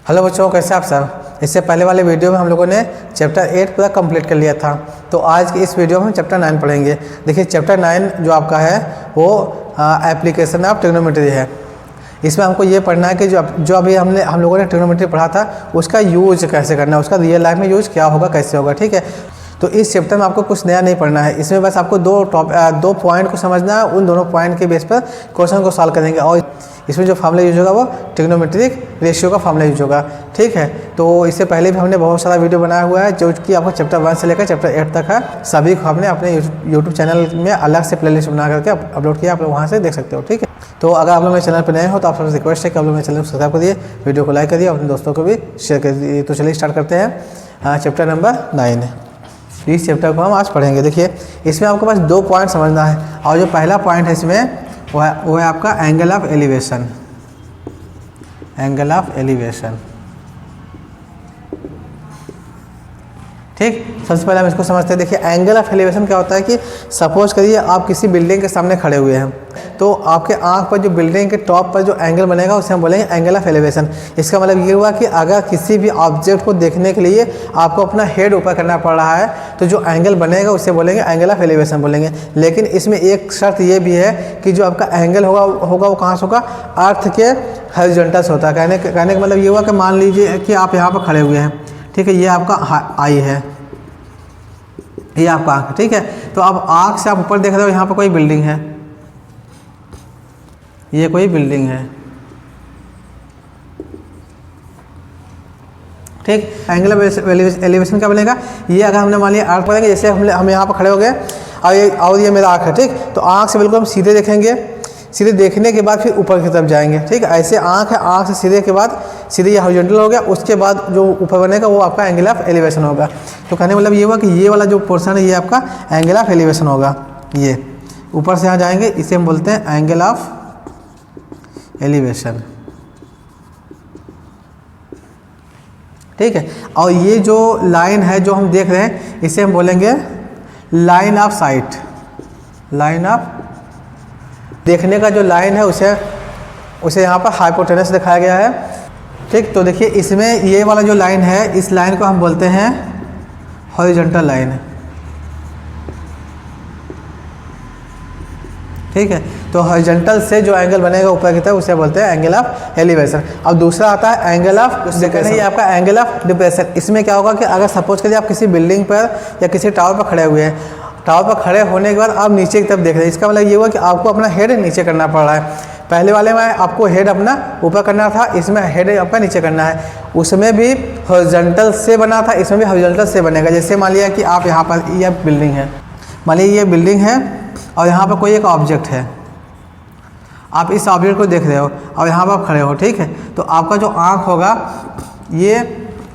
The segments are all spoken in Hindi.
हेलो बच्चों, कैसे आप सब। इससे पहले वाले वीडियो में हम लोगों ने चैप्टर 8 पूरा कंप्लीट कर लिया था। तो आज की इस वीडियो में हम चैप्टर 9 पढ़ेंगे। देखिए चैप्टर 9 जो आपका है वो एप्लीकेशन ऑफ ट्रिग्नोमेट्री है। इसमें हमको ये पढ़ना है कि जो अभी हम लोगों ने ट्रिग्नोमेट्री पढ़ा था उसका यूज कैसे करना है, उसका रियल लाइफ में यूज क्या होगा, कैसे होगा। ठीक है, तो इस चैप्टर में आपको कुछ नया नहीं पढ़ना है। इसमें बस आपको दो पॉइंट को समझना है, उन दोनों पॉइंट के बेस पर क्वेश्चन को सॉल्व करेंगे। और इसमें जो फार्मूला यूज होगा वो ट्रिग्नोमेट्रिक रेशियो का फार्मूला यूज होगा। ठीक है, तो इससे पहले भी हमने बहुत सारा वीडियो बनाया हुआ है जो कि आपको चैप्टर 1 से लेकर चैप्टर 8 तक है। सभी को हमने अपने यूट्यूब चैनल में अलग से प्लेलिस्ट बना करके अपलोड किया, आप लोग वहाँ से देख सकते हो। ठीक है, तो अगर आप लोग मेरे चैनल पर नए हो तो आप सबसे रिक्वेस्ट है कि आप लोग मेरे चैनल को सब्सक्राइब करिए, वीडियो को लाइक करिए, अपने दोस्तों को भी शेयर करिए। तो चलिए स्टार्ट करते हैं चैप्टर नंबर 9। इस चैप्टर को हम आज पढ़ेंगे। देखिए इसमें आपको बस 2 पॉइंट समझना है, और जो पहला पॉइंट है इसमें वो है आपका angle of elevation. Angle of elevation, ठीक। सबसे पहले हम इसको समझते हैं। देखिए एंगल ऑफ एलिवेशन क्या होता है कि सपोज करिए आप किसी बिल्डिंग के सामने खड़े हुए हैं, तो आपके आंख पर जो बिल्डिंग के टॉप पर जो एंगल बनेगा उसे हम बोलेंगे एंगल ऑफ एलिवेशन। इसका मतलब ये हुआ कि अगर किसी भी ऑब्जेक्ट को देखने के लिए आपको अपना हेड ऊपर करना पड़ रहा है तो जो एंगल बनेगा उसे बोलेंगे एंगल ऑफ एलिवेशन बोलेंगे। लेकिन इसमें एक शर्त ये भी है कि जो आपका एंगल होगा वो कहाँ से होगा, अर्थ के हॉरिजॉन्टल से होता है। कहने का मतलब ये हुआ कि मान लीजिए कि आप यहाँ पर खड़े हुए हैं, ठीक है, ये आपका आई है, ये आपका आँख, ठीक है। तो अब आँख से आप ऊपर देख रहे हो, यहाँ पर कोई बिल्डिंग है, ये कोई बिल्डिंग है, ठीक। एंगल ऑफ एलिवेशन क्या बनेगा, ये अगर हमने मान लिया आँख पड़ेंगे, जैसे हम यहाँ पर खड़े हो गए और ये मेरा आँख है, ठीक। तो आँख से बिल्कुल हम सीधे देखेंगे, सीधे देखने के बाद फिर ऊपर की तरफ जाएंगे, ठीक। ऐसे आँख है, आँख से सीधे के बाद सीधे ये हॉरिजॉन्टल हो गया, उसके बाद जो ऊपर बनेगा वो आपका एंगल ऑफ एलिवेशन होगा। तो कहने का मतलब ये हुआ कि ये वाला जो पोर्शन है ये आपका एंगल ऑफ एलिवेशन होगा। ये ऊपर से यहाँ जाएंगे, इसे हम बोलते हैं एंगल ऑफ एलिवेशन, ठीक है। और ये जो लाइन है जो हम देख रहे हैं इसे हम बोलेंगे line of site. Line of देखने का जो लाइन है उसे यहाँ पर हाइपोटेनस दिखाया गया है, ठीक। तो देखिए इसमें ये वाला जो लाइन है इस लाइन को हम बोलते हैं हॉरिजॉन्टल लाइन, ठीक है। तो हॉरिजॉन्टल से जो एंगल बनेगा ऊपर की तरफ उसे बोलते हैं एंगल ऑफ एलिवेशन। अब दूसरा आता है एंगल ऑफ डिप्रेशन, ये आपका एंगल ऑफ डिप्रेशन। इसमें क्या होगा कि अगर सपोज करिए आप किसी बिल्डिंग पर या किसी टावर पर खड़े हुए हैं, टावर पर खड़े होने के बाद आप नीचे की तरफ देख रहे हैं, इसका मतलब ये हुआ कि आपको अपना हेड नीचे करना पड़ रहा है। पहले वाले में आपको हेड अपना ऊपर करना था, इसमें हेड आपका नीचे करना है। उसमें भी हॉरिजॉन्टल से बना था, इसमें भी हॉरिजॉन्टल से बनेगा। जैसे मान लिया कि आप यहाँ पर यह बिल्डिंग है, मान लीजिए ये बिल्डिंग है और यहाँ पर कोई एक ऑब्जेक्ट है, आप इस ऑब्जेक्ट को देख रहे हो और यहाँ पर आप खड़े हो, ठीक है। तो आपका जो आँख होगा ये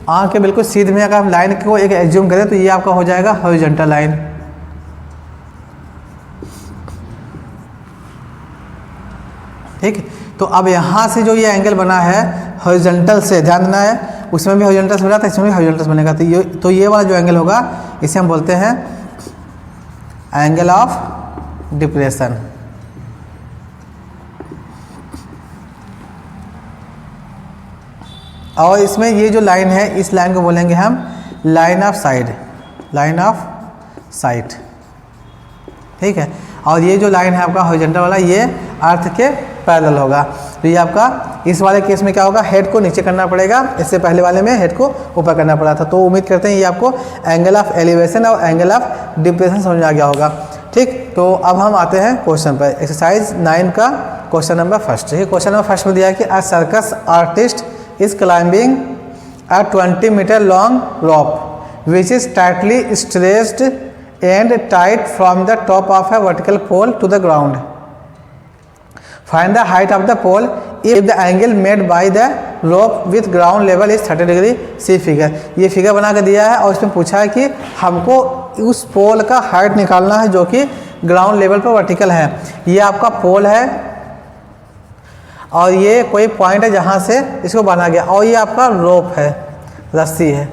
आँख के बिल्कुल सीधे में अगर हम लाइन को एक एज्यूम करें तो ये आपका हो जाएगा हॉरिजॉन्टल लाइन, ठीक। तो अब यहाँ से जो ये एंगल बना है हॉरिजॉन्टल से, ध्यान देना है, उसमें भी हॉरिजॉन्टल से बना था, इसमें भी हॉरिजॉन्टल से बनेगा। तो ये वाला जो एंगल होगा इसे हम बोलते हैं एंगल ऑफ डिप्रेशन, और इसमें ये जो लाइन है इस लाइन को बोलेंगे हम line of side, line of site, ठीक है। और ये जो लाइन है आपका हॉरिजॉन्टल वाला ये अर्थ के पैरेलल होगा। तो ये आपका इस वाले केस में क्या होगा, हेड को नीचे करना पड़ेगा, इससे पहले वाले में हेड को ऊपर करना पड़ा था। तो उम्मीद करते हैं ये आपको एंगल ऑफ एलिवेशन और एंगल ऑफ डिप्रेशन समझ आ गया होगा, ठीक। तो अब हम आते हैं क्वेश्चन पर। एक्सरसाइज 9 का question number first. Question number first में दिया है कि a circus artist is climbing a 20 metre long rope which is tightly stretched and tight from the top of a vertical pole to the ground. Find the height of the pole if the angle made by the rope with ground level is 30 degree. See figure. ये फिगर बना के दिया है और इसमें पूछा है कि हमको उस पोल का हाइट निकालना है जो कि ग्राउंड लेवल पर वर्टिकल है। ये आपका पोल है और ये कोई पॉइंट है जहाँ से इसको बना गया, और ये आपका रोप है, रस्सी है।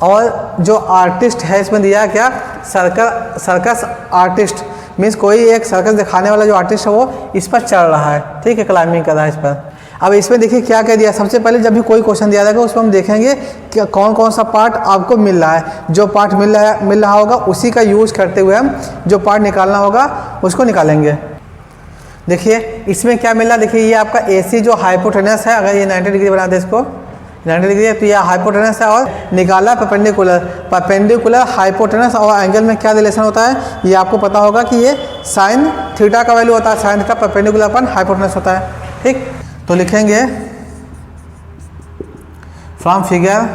और जो आर्टिस्ट है इसमें दिया क्या, सर्कस आर्टिस्ट मीन्स कोई एक सर्कस दिखाने वाला जो आर्टिस्ट है वो इस पर चढ़ रहा है, ठीक है, क्लाइंबिंग कर रहा है इस पर। अब इसमें देखिए क्या कह दिया। सबसे पहले जब भी कोई क्वेश्चन दिया जाएगा उसमें हम देखेंगे कि कौन कौन सा पार्ट आपको मिल रहा है। जो पार्ट मिल रहा होगा उसी का यूज करते हुए हम जो पार्ट निकालना होगा उसको निकालेंगे। देखिए इसमें क्या मिल रहा है, देखिए ये आपका AC जो हाइपोटेनस है, अगर ये 90 डिग्री बना दे इसको 90 डिग्री है तो ये हाइपोटेनस है, और निकाला परपेंडिकुलर हाइपोटेनस और एंगल में क्या रिलेशन होता है ये आपको पता होगा कि ये साइन थीटा का वैल्यू होता है, sine theta perpendicular upon hypotenuse होता है। ठीक, तो लिखेंगे from figure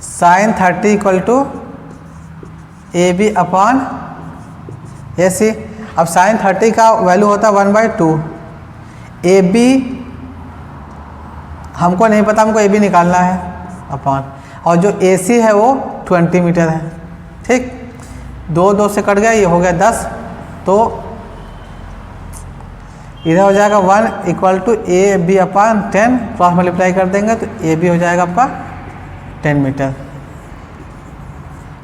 sine 30 equal to AB upon AC। अब साइन 30 का वैल्यू होता है 1/2। AB हमको नहीं पता, हमको AB निकालना है अपॉन, और जो AC है वो 20 मीटर है। ठीक, 2 से कट गया, ये हो गया 10, तो इधर हो जाएगा 1 equal to AB upon 10, cross multiply कर देंगे तो AB हो जाएगा आपका 10 मीटर,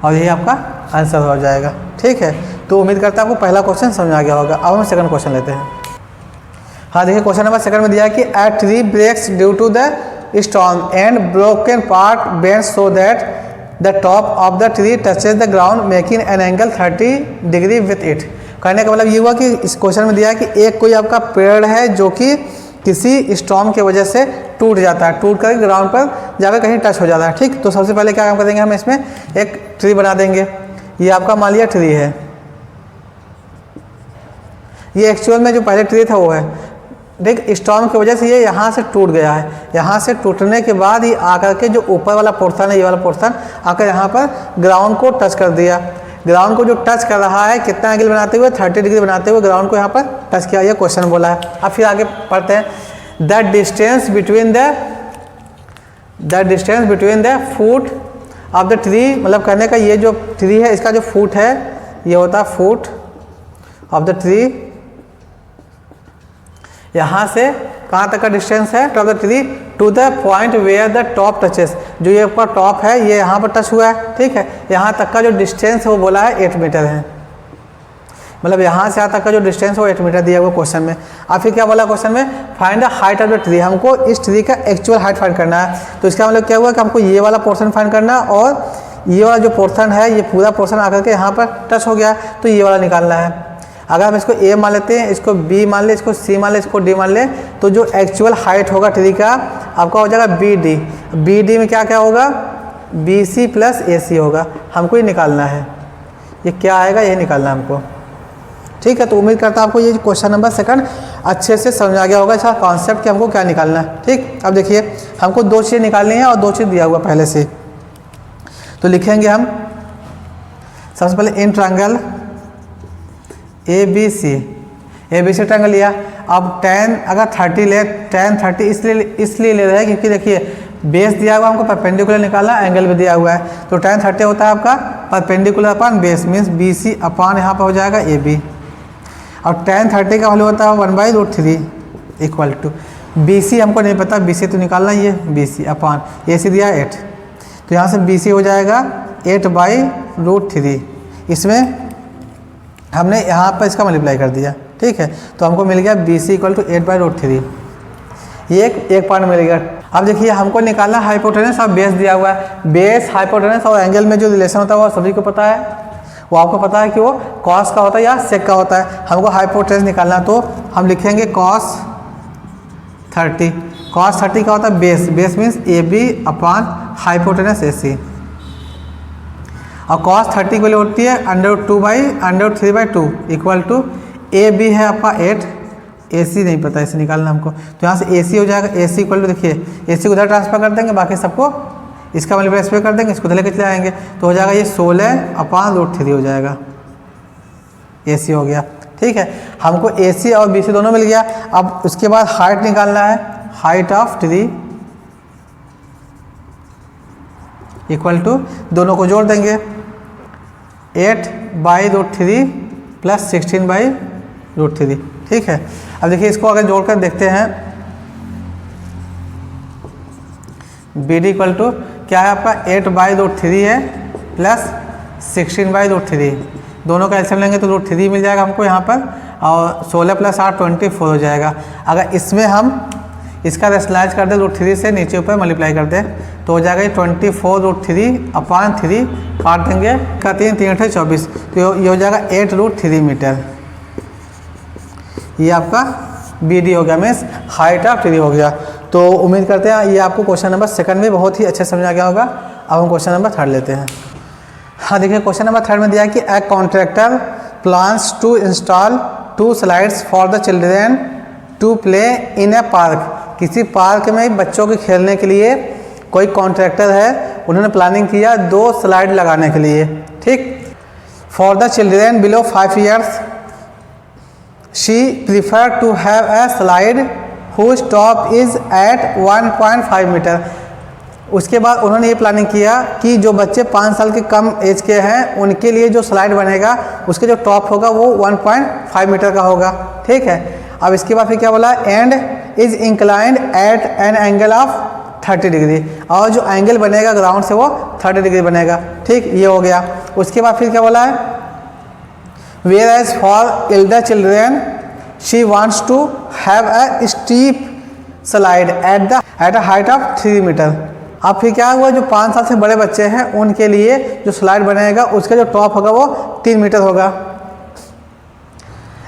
और यही आपका आंसर हो जाएगा। ठीक है, तो उम्मीद करता हूँ आपको पहला क्वेश्चन समझ आ गया होगा। अब हम सेकंड क्वेश्चन लेते हैं। हाँ देखिए क्वेश्चन नंबर सेकंड में दिया है कि a tree breaks due to the storm and broken part bends so that the top of the tree touches the ground making an angle 30 degree with it. कहने का मतलब ये हुआ कि इस क्वेश्चन में दिया है कि एक कोई आपका पेड़ है जो कि किसी स्टॉर्म की वजह से टूट जाता है, टूट कर ग्राउंड पर जाकर कहीं टच हो जाता है। ठीक, तो सबसे पहले क्या काम करेंगे, हम इसमें एक ट्री बना देंगे। ये आपका मान लिया ट्री है, ये एक्चुअल में जो पहले ट्री था वो है। देख स्टॉर्म की वजह से ये यहाँ से टूट गया है, यहाँ से टूटने के बाद ये आकर के जो ऊपर वाला पोर्शन है, ये वाला पोर्शन आकर यहाँ पर ग्राउंड को टच कर दिया। ग्राउंड को जो टच कर रहा है कितना एंगल बनाते हुए 30 डिग्री बनाते हुए ग्राउंड को यहाँ पर टच किया, ये क्वेश्चन बोला है। अब फिर आगे पढ़ते हैं। The distance between the foot of the tree, मतलब कहने का ये जो ट्री है इसका जो फुट है ये होता है फुट ऑफ द ट्री। यहाँ से कहाँ तक का डिस्टेंस है of the tree to the point where the top touches, जो ये ऊपर टॉप है ये यहाँ पर टच हुआ है। ठीक है, यहाँ तक का जो डिस्टेंस है वो बोला है 8 मीटर है, मतलब यहाँ से यहाँ तक का जो डिस्टेंस है वो 8 मीटर दिया हुआ क्वेश्चन में। अब फिर क्या बोला क्वेश्चन में, find the height of the tree, हमको इस ट्री का एक्चुअल हाइट फाइंड करना है। तो इसका मतलब क्या हुआ कि हमको ये वाला पोर्शन फाइंड करना है, और ये वाला जो पोर्शन है ये पूरा पोर्शन आकर के यहाँ पर टच हो गया है तो ये वाला निकालना है। अगर हम इसको A मान लेते हैं, इसको B मान ले, इसको C मान ले, इसको D मान ले, तो जो एक्चुअल हाइट होगा ट्री का आपका हो जाएगा BD। BD में क्या क्या होगा, BC प्लस AC होगा, हमको ये निकालना है। ये क्या आएगा ये निकालना है हमको। ठीक है, तो उम्मीद करता हूँ आपको ये क्वेश्चन नंबर सेकंड अच्छे से समझ आ गया होगा, इसका कॉन्सेप्ट कि हमको क्या निकालना है। ठीक, अब देखिए हमको 2 चीज़ें निकालनी है और 2 चीज़ दिया हुआ पहले से, तो लिखेंगे हम सबसे पहले इन ट्रायंगल ABC ट्रायंगल लिया। अब tan अगर 30 ले, tan 30 इसलिए ले रहे हैं क्योंकि देखिए बेस दिया हुआ हमको परपेंडिकुलर निकालना, एंगल भी दिया हुआ है, तो tan 30 होता है आपका perpendicular upon base, means BC upon यहाँ पर हो जाएगा AB। और tan 30 का वैल्यू होता है 1/√3 इक्वल टू BC हमको नहीं पता, BC तो निकालना ही है, BC अपॉन AC दिया 8, तो यहाँ से BC हो जाएगा 8/√3। इसमें हमने यहाँ पर इसका मल्टीप्लाई कर दिया। ठीक है, तो हमको मिल गया BC इक्वल टू 8/√3, ये एक पार्ट मिल गया। अब देखिए हमको निकालना हाइपोटेनस और बेस दिया हुआ है। बेस, हाइपोटेनस और एंगल में जो रिलेशन होता है वो सभी को पता है, वो आपको पता है कि वो कॉस का होता है या सेक का होता है। हमको हाइपोटेनस निकालना, तो हम लिखेंगे cos 30। cos 30 का होता है base, base means AB upon hypotenuse AC, और cos 30 की वैल्यू होती है √3/2 इक्वल टू AB है आपका 8, AC नहीं पता, इसे निकालना हमको, तो यहाँ से AC हो जाएगा। AC इक्वल टू देखिए AC को उधर ट्रांसफर कर देंगे, बाकी सबको इसका मल्टीप्लाई कर देंगे, इसको उधर लेकर चले आएंगे, तो हो जाएगा ये 16/√3 हो जाएगा, AC हो गया। ठीक है, हमको AC और BC दोनों मिल गया। अब उसके बाद हाइट निकालना है, height of tree equal to दोनों को जोड़ देंगे 8/√3 प्लस 16/√3। ठीक है, अब देखिए इसको अगर जोड़कर देखते हैं, BD इक्वल टू क्या है आपका 8/√3 है प्लस 16/√3, दोनों का एलसीएम लेंगे तो √3 मिल जाएगा हमको यहाँ पर, और 16 + 8 24 हो जाएगा। अगर इसमें हम इसका रेशनलाइज कर दे √3 से नीचे ऊपर मल्टीप्लाई कर दे तो हो जाएगा 24√3/3 काट देंगे का 3 3 8 24, तो ये हो जाएगा 8√3 मीटर। ये आपका BD हो गया, मीन्स हाइट ऑफ ट्री हो गया। तो उम्मीद करते हैं ये आपको क्वेश्चन नंबर सेकंड में बहुत ही अच्छे समझ आ गया होगा। अब हम क्वेश्चन नंबर थर्ड लेते हैं। हाँ देखिए, क्वेश्चन नंबर थर्ड में दिया है कि a contractor plans to install 2 slides for the children to play in a park. किसी पार्क में बच्चों के खेलने के लिए कोई कॉन्ट्रैक्टर है, उन्होंने प्लानिंग किया 2 स्लाइड लगाने के लिए, ठीक। For the children below 5 years she prefer to have a slide whose top is at 1.5 metre. उसके बाद उन्होंने ये प्लानिंग किया कि जो बच्चे 5 साल के कम एज के हैं उनके लिए जो स्लाइड बनेगा उसके जो टॉप होगा वो 1.5 मीटर का होगा, ठीक है। अब इसके बाद फिर क्या बोला, and is inclined at an angle of 30 degree, और जो एंगल बनेगा ग्राउंड से वो 30 डिग्री बनेगा, ठीक। ये हो गया। उसके बाद फिर क्या बोला है, whereas for elder children she wants to have a steep slide at a height of 3 metre. अब फिर क्या हुआ, जो 5 साल से बड़े बच्चे हैं उनके लिए जो स्लाइड बनेगा उसका जो टॉप होगा वो 3 मीटर होगा।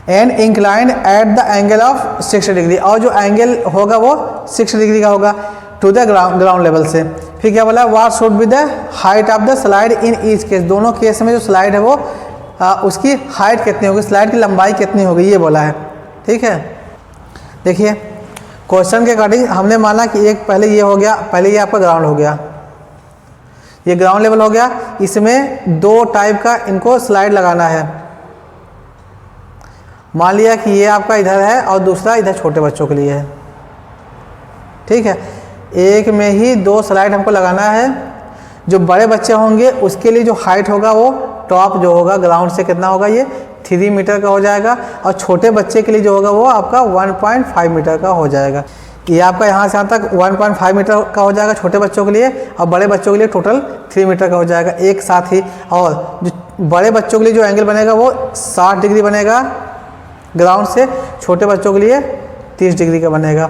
And inclined at the angle of 60 degree, और जो एंगल होगा वो 60 डिग्री का होगा टू द ग्राउंड लेवल से। फिर क्या बोला, what should be the height of the slide in each case. दोनों केस में जो स्लाइड है वो उसकी हाइट कितनी होगी, स्लाइड की लंबाई कितनी होगी, ये बोला है, ठीक है। देखिए क्वेश्चन के अकॉर्डिंग हमने माना कि एक पहले ये हो गया, पहले ये आपका ग्राउंड हो गया, ये ग्राउंड लेवल हो गया। इसमें 2 टाइप का इनको स्लाइड लगाना है। मान लिया कि ये आपका इधर है और दूसरा इधर छोटे बच्चों के लिए है, ठीक है। एक में ही 2 स्लाइड हमको लगाना है। जो बड़े बच्चे होंगे उसके लिए जो हाइट होगा वो टॉप जो होगा ग्राउंड से कितना होगा, ये 3 मीटर का हो जाएगा, और छोटे बच्चे के लिए जो होगा वो आपका 1.5 मीटर का हो जाएगा। ये आपका यहाँ से यहाँ तक 1.5 मीटर का हो जाएगा छोटे बच्चों के लिए, और बड़े बच्चों के लिए टोटल 3 मीटर का हो जाएगा एक साथ ही। और जो बड़े बच्चों के लिए जो एंगल बनेगा वो 60 डिग्री बनेगा ग्राउंड से, छोटे बच्चों के लिए 30 डिग्री का बनेगा।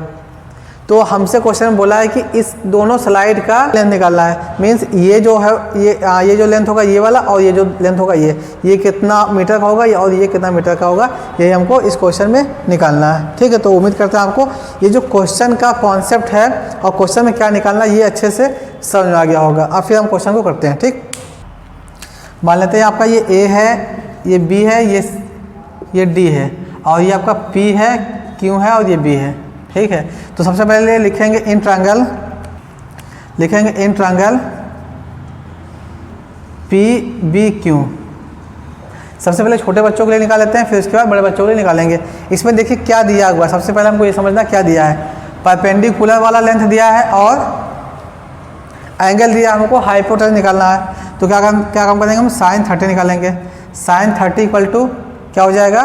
तो हमसे क्वेश्चन बोला है कि इस दोनों स्लाइड का लेंथ निकालना है। मीन्स ये जो है ये जो लेंथ होगा ये वाला, और ये जो लेंथ होगा ये कितना मीटर का होगा और ये कितना मीटर का होगा, यही हमको इस क्वेश्चन में निकालना है, ठीक है। तो उम्मीद करते हैं आपको ये जो क्वेश्चन का कॉन्सेप्ट है और क्वेश्चन में क्या निकालना ये अच्छे से समझ में आ गया होगा। अब फिर हम क्वेश्चन को करते हैं, ठीक। मान लेते हैं आपका ये ए है, ये बी है, ये डी है, और ये आपका पी है, क्यू है और ये बी है, ठीक है। तो सबसे पहले लिखेंगे in triangle, P B Q. सबसे पहले छोटे बच्चों के लिए निकाल लेते हैं, फिर उसके बाद बड़े बच्चों के लिए निकालेंगे। इसमें देखिए क्या दिया हुआ है, सबसे पहले हमको ये समझना क्या दिया है। परपेंडिकुलर वाला लेंथ दिया है और एंगल दिया, हमको हाइपोटेनस निकालना है। तो क्या काम करेंगे हम, sin 30 निकालेंगे। sin 30 इक्वल टू क्या हो जाएगा,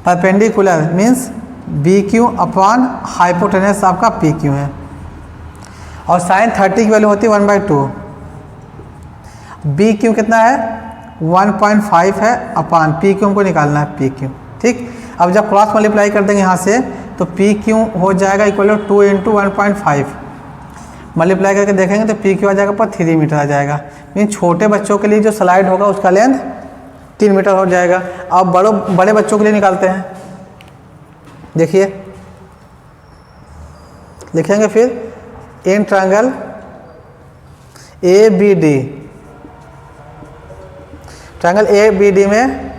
perpendicular means B Q upon hypotenuse आपका पी क्यू है, और sin 30 की वैल्यू होती है 1/2। बी क्यू कितना है 1.5 है, अपॉन पी क्यू हमको निकालना है पी क्यू, ठीक। अब जब क्रॉस मल्टीप्लाई कर देंगे यहाँ से तो पी क्यू हो जाएगा इक्वल टू 2 × 1.5। मल्टीप्लाई करके देखेंगे तो पी क्यू आ जाएगा पर 3 मीटर आ जाएगा। मीन छोटे बच्चों के लिए जो स्लाइड होगा उसका लेंथ 3 मीटर हो जाएगा। अब बड़े बच्चों के लिए निकालते हैं। देखिए लिखेंगे फिर in triangle A B D, triangle A B D में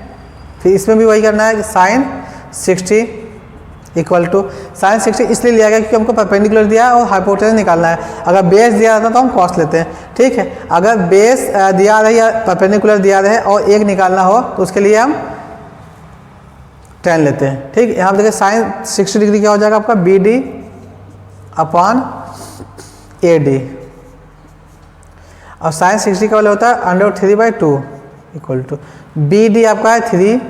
फिर इसमें भी वही करना है, sin 60 इक्वल टू sin 60 इसलिए लिया गया क्योंकि हमको परपेंडिकुलर दिया है और हाइपोटेनस निकालना है। अगर बेस दिया रहता तो हम कॉस लेते हैं, ठीक है। अगर बेस दिया रहे या परपेंडिकुलर दिया रहे और एक निकालना हो तो उसके लिए हम tan लेते हैं, ठीक। यहाँ देखिए sin 60 डिग्री क्या हो जाएगा आपका B D upon A D, और sin 60 का वाला होता है √3/2 इक्वल टू बी डी आपका है 3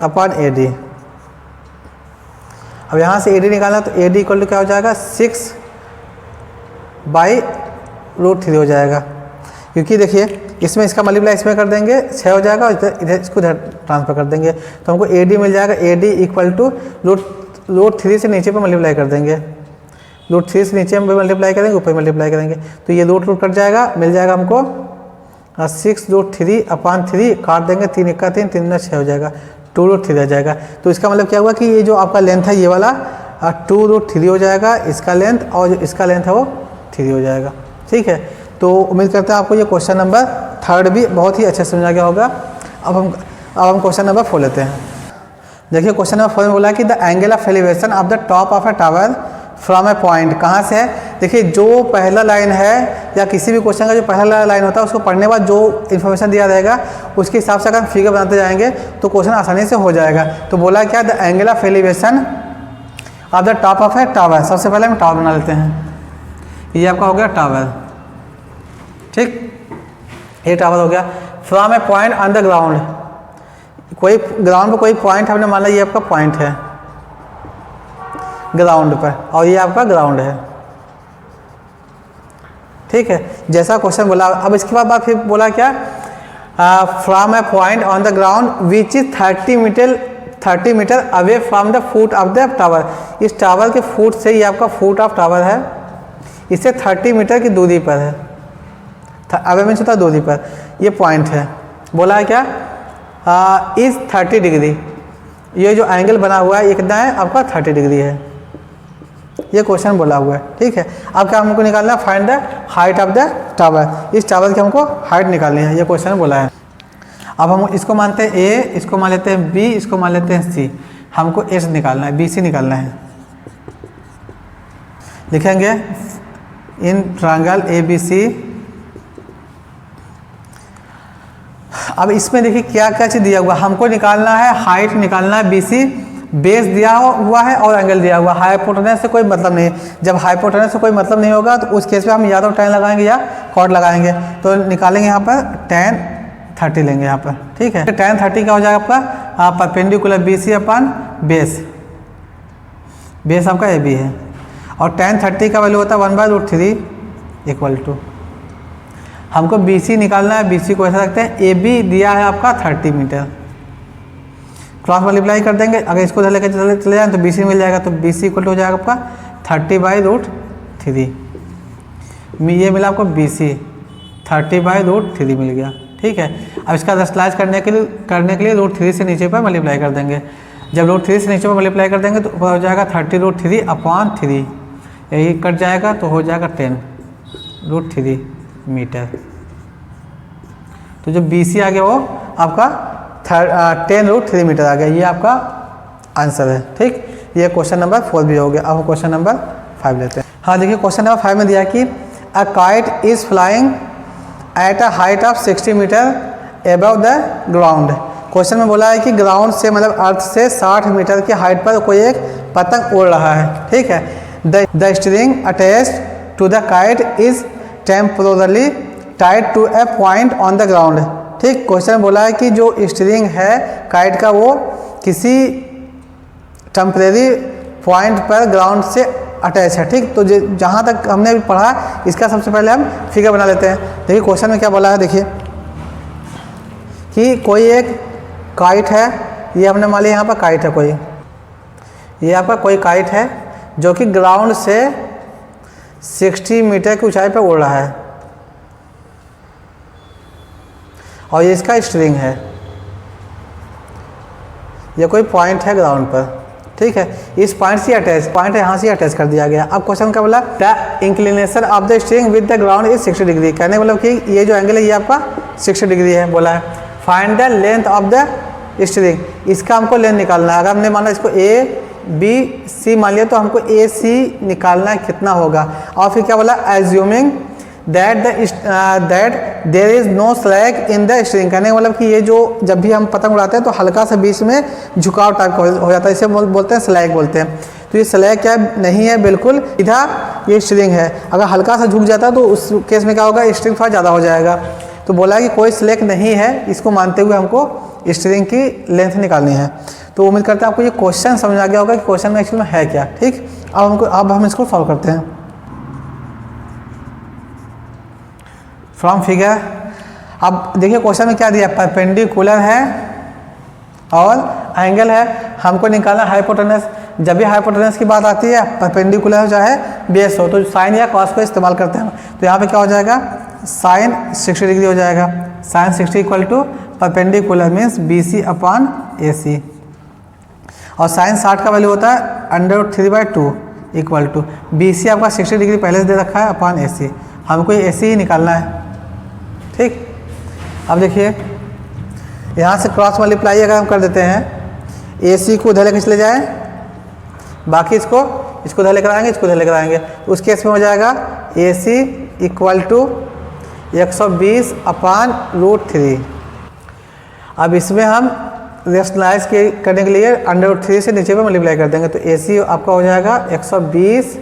अपॉन ए डी। अब यहाँ से ए डी निकालना तो ए डी इक्वल टू क्या हो जाएगा 6/√3 हो जाएगा, क्योंकि देखिए इसमें इसका मल्टीप्लाई इसमें कर देंगे 6 हो जाएगा और इधर इसको इधर ट्रांसफर कर देंगे तो हमको AD मिल जाएगा। AD इक्वल टू रूट 3 से नीचे पर मल्टीप्लाई कर देंगे, रूट 3 से नीचे में मल्टीप्लाई करेंगे, ऊपर मल्टीप्लाई करेंगे तो ये रूट कट जाएगा, मिल जाएगा हमको 6√3/3 काट देंगे, 3 1 3 3 6 हो जाएगा, 2√3 आ जाएगा। तो इसका मतलब क्या हुआ कि ये जो आपका लेंथ है ये वाला 2√3 हो जाएगा इसका लेंथ, और जो इसका लेंथ है वो 3 हो जाएगा। ठीक है, तो उम्मीद करते हैं आपको ये क्वेश्चन नंबर 3 भी बहुत ही अच्छे से समझा गया होगा। अब हम क्वेश्चन नंबर 4 लेते हैं। देखिए क्वेश्चन नंबर 4 में बोला कि the angle of elevation of the top of A tower from a point, कहाँ से है। देखिए जो पहला लाइन है या किसी भी क्वेश्चन का जो पहला लाइन होता है उसको पढ़ने के बाद जो इन्फॉर्मेशन दिया रहेगा उसके हिसाब से अगर हम फिगर बनाते जाएंगे तो क्वेश्चन आसानी से हो जाएगा। तो बोला क्या, the angle of elevation of the top of A tower. सबसे पहले हम टावर बना लेते हैं, ये आपका हो गया टावर। ठीक, ये टावर हो गया। From a point on the ground, कोई ग्राउंड पर कोई पॉइंट हमने मान लिया ये आपका पॉइंट है ग्राउंड पर और ये आपका ग्राउंड है। ठीक है, जैसा क्वेश्चन बोला। अब इसके बाद फिर बोला क्या, from a point on the ground which is 30 metre away from the foot of the tower. इस टावर के फुट से ये आपका फुट ऑफ टावर है, इससे 30 मीटर की दूरी पर है। अवे मीन्स होता है दूरी पर, ये पॉइंट है। बोला है क्या, इज 30 डिग्री। ये जो एंगल बना हुआ है ये कितना है आपका 30 डिग्री है, ये क्वेश्चन बोला हुआ है। ठीक है, अब क्या हमको निकालना है, find the height of the tower. इस टावर की हमको हाइट निकालनी है, ये क्वेश्चन बोला है। अब हम इसको मानते हैं ए, इसको मान लेते हैं बी, इसको मान लेते हैं सी। हमको एस निकालना है, BC निकालना है। लिखेंगे इन ट्रायंगल ABC। अब इसमें देखिए क्या क्या चीज़ दिया हुआ, हमको निकालना है हाइट, निकालना है BC, बेस दिया हुआ है और एंगल दिया हुआ है। हाइपोटेनस से कोई मतलब नहीं, जब हाइपोटेनस से कोई मतलब नहीं होगा तो उस केस में हम या तो tan लगाएंगे या cot लगाएंगे। तो निकालेंगे यहाँ पर tan 30 लेंगे यहाँ पर। ठीक है, tan 30 क्या हो जाएगा आपका, perpendicular BC upon base, base आपका AB है और tan 30 का वैल्यू होता है 1/√3 इक्वल टू, हमको BC निकालना है। BC को ऐसा रखते हैं, AB दिया है आपका 30 मीटर, क्रॉस मल्टीप्लाई कर देंगे। अगर इसको लेकर चले जाएँ तो BC मिल जाएगा, तो BC इक्वल हो जाएगा आपका 30/√3। ये मिला आपको BC 30/√3 मिल गया। ठीक है, अब इसका रसलाइज करने के लिए √3 से नीचे पर मल्टीप्लाई कर देंगे। जब √3 से नीचे पर मल्टीप्लाई कर देंगे तो हो जाएगा 30√3/3, यही कट जाएगा तो हो जाएगा 10√3 मीटर। तो जो BC आ गया वो आपका 10√3 मीटर आ गया, ये आपका आंसर है। ठीक, ये क्वेश्चन नंबर 4 भी हो गया। अब क्वेश्चन नंबर 5 लेते हैं। हाँ देखिए क्वेश्चन नंबर 5 में दिया कि a kite is flying at a height of 60 metre above the ground. Question में बोला है कि ग्राउंड से मतलब अर्थ से 60 मीटर की हाइट पर कोई एक पतंग उड़ रहा है। ठीक है, the string attached to the kite is temporarily tied to a point on the ground. ठीक, क्वेश्चन में बोला है कि जो स्ट्रिंग है काइट का वो किसी टेम्परेरी पॉइंट पर ग्राउंड से अटैच है। ठीक, तो जहाँ तक हमने पढ़ा इसका सबसे पहले हम फिगर बना लेते हैं। देखिए क्वेश्चन में क्या बोला है, देखिए कि कोई एक काइट है, ये हमने मान लिया यहाँ पर काइट है कोई, ये आपका कोई काइट है जो कि ग्राउंड से 60 मीटर की ऊंचाई पर उड़ रहा है और ये इसका स्ट्रिंग है, ये कोई पॉइंट है ग्राउंड पर। ठीक है, इस पॉइंट से अटैच, पॉइंट यहाँ से अटैच कर दिया गया। अब क्वेश्चन क्या बोला, the inclination of the string with the ground is 60 degree. कहने का मतलब कि ये जो एंगल है ये आपका 60 डिग्री है। बोला है find the length of the string, इसका हमको लेंथ निकालना है। अगर हमने माना इसको ABC मान लिया तो हमको AC निकालना है कितना होगा। और फिर क्या बोला, assuming that there is no slack in the string. कहने का मतलब कि ये जो जब भी हम पतंग उड़ाते हैं तो हल्का सा बीच में झुकाव टाइप का हो जाता है, इसे बोलते हैं स्लैग बोलते हैं। तो ये स्लैग क्या नहीं है, बिल्कुल इधर ये स्ट्रिंग है। अगर हल्का सा झुक जाता है तो उस केस में क्या होगा, स्ट्रिंग थोड़ा ज़्यादा हो जाएगा। तो बोला है कि कोई स्लैग नहीं है, इसको मानते हुए हमको स्ट्रिंग की लेंथ निकालनी है। तो उम्मीद करते हैं आपको ये क्वेश्चन समझ आ गया होगा कि क्वेश्चन में एक्चुअली में है क्या। ठीक, अब हम इसको सॉल्व करते हैं। फ्रॉम फिगर अब देखिए क्वेश्चन में क्या दिया, परपेंडिकुलर है और एंगल है, हमको निकालना हाइपोटेनस। जब भी हाइपोटेनस की बात आती है, परपेंडिकुलर हो चाहे बेस हो, तो साइन या कॉस को इस्तेमाल करते हैं। तो यहाँ पे क्या हो जाएगा, साइन 60 डिग्री हो जाएगा। Sine 60 equal to perpendicular means BC upon AC, और साइन 60 का वैल्यू होता है √3/2 इक्वल टू BC आपका 60 डिग्री पहले से दे रखा है अपॉन AC, हमको ये AC ही निकालना है। ठीक, अब देखिए यहाँ से क्रॉस मल्टीप्लाई अगर हम कर देते हैं, AC को उधर लेकर चले जाए, बाकी इसको उधर लेकर आएंगे, इसको उधर लेकर आएंगे, तो उस केस में हो जाएगा AC इक्वल टू 120 अपॉन √3। अब इसमें हम रेशनलाइज करने के लिए √3 से नीचे पे मल्टीप्लाई कर देंगे, तो AC आपका हो जाएगा 120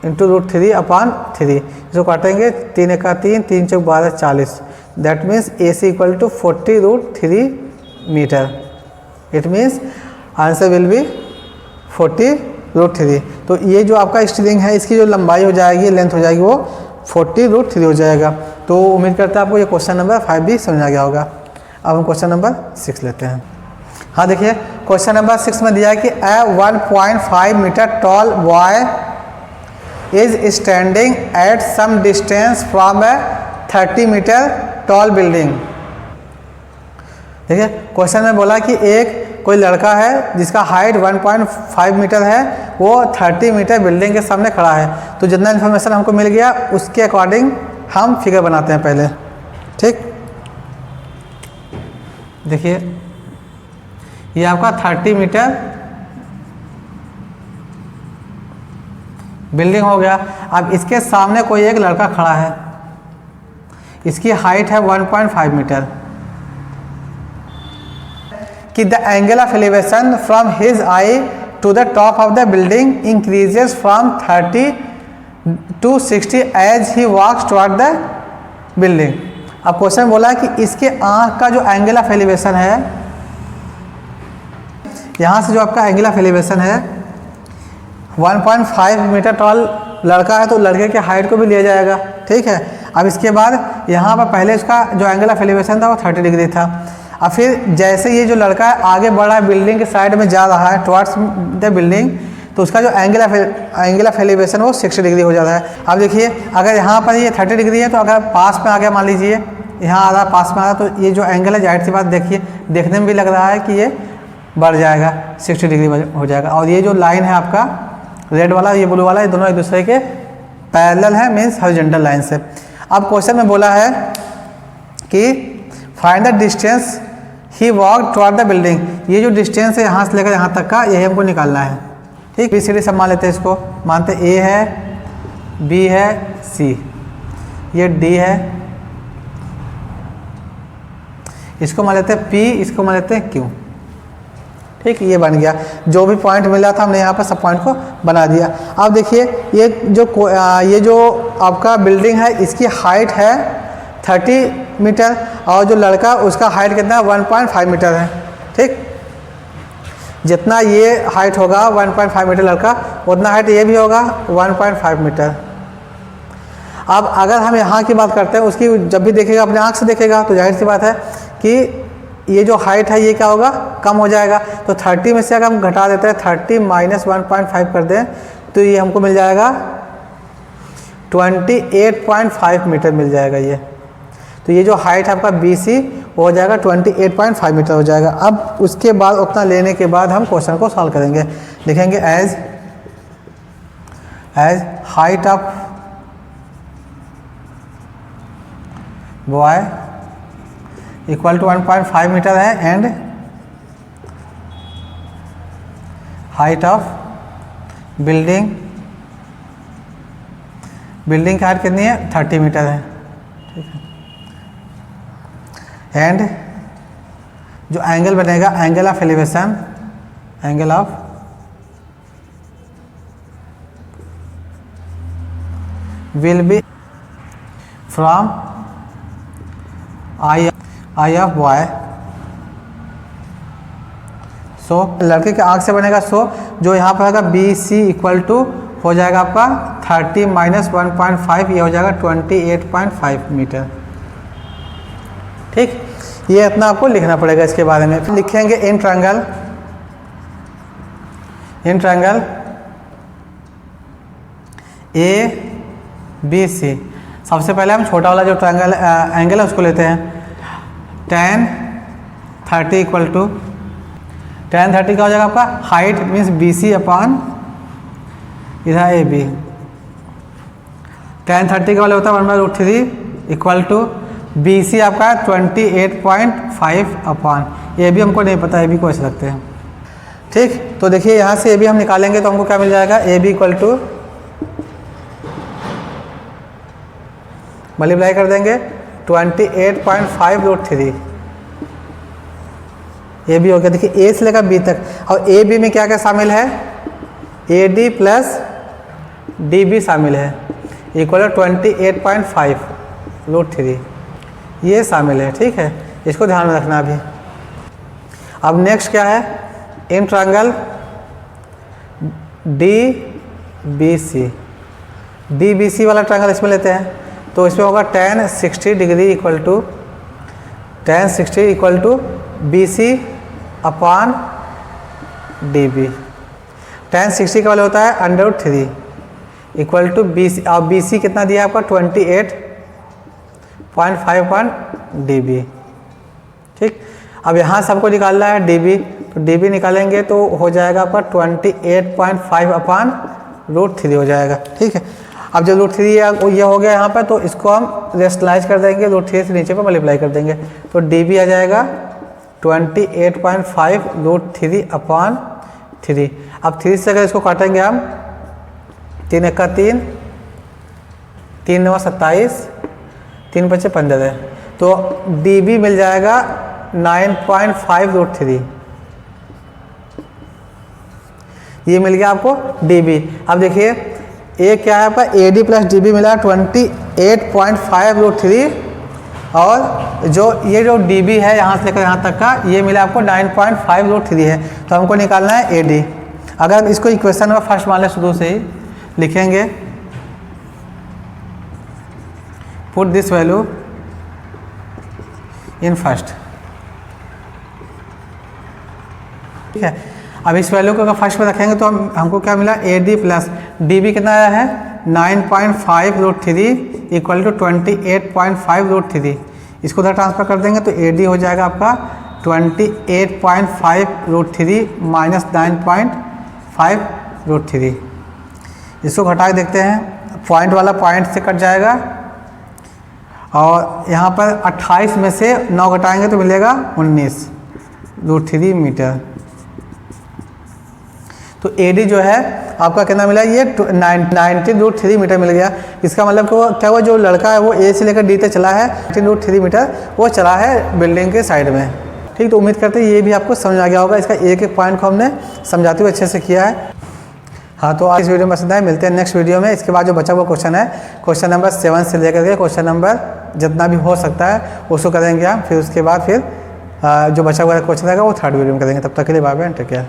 इंटू √3 अपॉन 3। इसको काटेंगे, 3 एका 3, 3 चौक 12, 40। That means AC equal to 40√3 metre. It means answer will be 40√3। तो ये जो आपका स्ट्रिंग है, इसकी जो लंबाई हो जाएगी, लेंथ हो जाएगी, वो 40√3 हो जाएगा। तो उम्मीद करता है आपको ये क्वेश्चन नंबर 5 भी समझ आ गया होगा। अब हम क्वेश्चन नंबर 6 लेते हैं। हाँ देखिए, क्वेश्चन नंबर 6 में दिया है कि a 1.5 metre tall boy is standing at some distance from a 30 metre tall building. देखिए क्वेश्चन में बोला कि कोई लड़का है जिसका हाइट 1.5 मीटर है, वो 30 मीटर बिल्डिंग के सामने खड़ा है। तो जितना इन्फॉर्मेशन हमको मिल गया उसके अकॉर्डिंग हम फिगर बनाते हैं पहले। ठीक, देखिए ये आपका 30 मीटर बिल्डिंग हो गया। अब इसके सामने कोई एक लड़का खड़ा है, इसकी हाइट है 1.5 मीटर, कि the angle of elevation from his eye to the top of the building increases from 30 to 60 as he walks toward the building. अब क्वेश्चन बोला है कि इसके आंख का जो एंगल ऑफ एलिवेशन है, यहाँ से जो आपका एंगल ऑफ एलिवेशन है 1.5 मीटर टॉल लड़का है, तो लड़के के हाइट को भी लिया जाएगा। ठीक है, अब इसके बाद यहाँ पर पहले इसका जो एंगल ऑफ एलिवेशन था वो 30 डिग्री था। अब फिर जैसे ये जो लड़का है आगे बढ़ रहा है, बिल्डिंग के साइड में जा रहा है टुवर्ड्स द बिल्डिंग, तो उसका जो एंगल ऑफ एलिवेशन वो 60 डिग्री हो जाता है। अब देखिए अगर यहाँ पर ये 30 डिग्री है, तो अगर पास में आ गया, मान लीजिए यहाँ आ रहा, पास में आ रहा, तो ये जो एंगल है जाहिर सी बात देखिए देखने में भी लग रहा है कि ये बढ़ जाएगा, 60 डिग्री हो जाएगा। और ये जो लाइन है आपका रेड वाला, ये ब्लू वाला, ये दोनों एक दूसरे के पैरेलल है, मीन्स हॉरिजॉन्टल लाइन से। अब क्वेश्चन में बोला है कि find the distance he walk toward the building. ये जो डिस्टेंस है यहाँ से लेकर यहाँ तक का, यही हमको निकालना है। ठीक, BCD सब मान लेते हैं, इसको मानते A है, B है, C, ये D है, इसको मान लेते हैं P, इसको मान लेते हैं Q। ठीक, ये बन गया। जो भी पॉइंट मिला था हमने यहाँ पर सब पॉइंट को बना दिया। अब देखिए ये जो आपका बिल्डिंग है, इसकी हाइट है 30 मीटर, और जो लड़का उसका हाइट कितना है 1.5 मीटर है। ठीक, जितना ये हाइट होगा 1.5 मीटर लड़का, उतना हाइट ये भी होगा 1.5 मीटर। अब अगर हम यहाँ की बात करते हैं, उसकी जब भी देखेगा अपने आँख से देखेगा, तो जाहिर सी बात है कि ये जो हाइट है ये क्या होगा, कम हो जाएगा। तो 30 में से अगर हम घटा देते हैं, 30 माइनस 1.5 कर दें, तो ये हमको मिल जाएगा 28.5 मीटर मिल जाएगा ये। तो ये जो हाइट है आपका BC हो जाएगा 28.5 मीटर हो जाएगा। अब उसके बाद उतना लेने के बाद हम क्वेश्चन को सॉल्व करेंगे। लिखेंगे as height of boy equal to 1.5 metre है, एंड हाइट ऑफ बिल्डिंग की हाइट कितनी है 30 मीटर है। ठीक है, एंड जो एंगल बनेगा, angle of elevation, angle of will be from eye of boy. So लड़के के आंख से बनेगा, सो जो यहाँ पर होगा BC इक्वल टू हो जाएगा आपका 30 माइनस 1.5, ये हो जाएगा 28.5 मीटर। ठीक, ये इतना आपको लिखना पड़ेगा इसके बारे में। फिर लिखेंगे in triangle A B C. सबसे पहले हम छोटा वाला जो ट्रायंगल एंगल है उसको लेते हैं। tan 30 इक्वल टू tan 30 का हो जाएगा आपका height means B C upon इधर ए बी। tan 30 का वाला होता है 1/√3 इक्वल टू बी सी आपका 28.5 अपॉन ए बी हमको नहीं पता, ए बी को ऐसे रखते हैं। ठीक, तो देखिए यहाँ से ए बी हम निकालेंगे तो हमको क्या मिल जाएगा, A B equal to multiply कर देंगे 28.5√3 ए बी हो गया। देखिए ए से लेकर बी तक, और ए बी में क्या क्या शामिल है, A D plus D B शामिल है, इक्वल 28.5√3 ये शामिल है। ठीक है, इसको ध्यान में रखना अभी। अब नेक्स्ट क्या है, in triangle D B C. D B C वाला ट्रायंगल इसमें लेते हैं, तो इसमें होगा tan 60 degree equal to B C upon D B. tan 60 का वाला होता है √3 इक्वल टू बी सी, और बी सी कितना दिया आपका 28.5 डी बी। ठीक, अब यहाँ सबको निकालना है डी बी, तो डी बी निकालेंगे तो हो जाएगा आपका 28.5/√3 हो जाएगा। ठीक है, अब जब √3 ये हो गया यहाँ पर, तो इसको हम रेशनलाइज कर देंगे, √3 से नीचे पर मल्टीप्लाई कर देंगे, तो डी बी आ जाएगा 28.5√3/3। अब 3 से अगर इसको काटेंगे हम, 3 × 3, 3 × 27, 3 × 5 = 15, तो डी बी मिल जाएगा 9.5√3। ये मिल गया आपको डी बी। अब देखिए ए क्या है आपका, A D plus D B मिला 28.5√3, और जो डी बी है यहाँ से लेकर यहाँ तक का, ये मिला आपको 9.5√3 है। तो हमको निकालना है ए डी। अगर इसको इक्वेशन में फर्स्ट मान लें, शुरू से ही लिखेंगे, put this value in first. ठीक है, अब इस वैल्यू को अगर फर्स्ट में रखेंगे तो हमको क्या मिला, A D plus D B कितना आया है 9.5√3 इक्वल टू 28.5√3। इसको उधर ट्रांसफर कर देंगे तो ए डी हो जाएगा आपका 28.5√3 माइनस 9.5√3। इसको घटा के देखते हैं, पॉइंट वाला पॉइंट से कट जाएगा, और यहाँ पर 28 में से 9 घटाएंगे तो मिलेगा 19√3 मीटर। तो AD जो है आपका कितना मिला, ये 19√3 मीटर मिल गया। इसका मतलब क्या हुआ, जो लड़का है वो A से लेकर D तक चला है, 19√3 मीटर वो चला है बिल्डिंग के साइड में। ठीक, तो उम्मीद करते हैं ये भी आपको समझ आ गया होगा। इसका एक एक पॉइंट को हमने समझाते हुए अच्छे से किया है। हाँ, तो आज इस वीडियो में पसंद आए, मिलते हैं नेक्स्ट वीडियो में। इसके बाद जो बचा हुआ क्वेश्चन है, क्वेश्चन नंबर 7 से लेकर के क्वेश्चन नंबर जितना भी हो सकता है उसको करेंगे हम। फिर उसके बाद जो बचा हुआ क्वेश्चन रहेगा वो थर्ड वीडियो में करेंगे। तब तक के लिए बाय बाय, टेक केयर।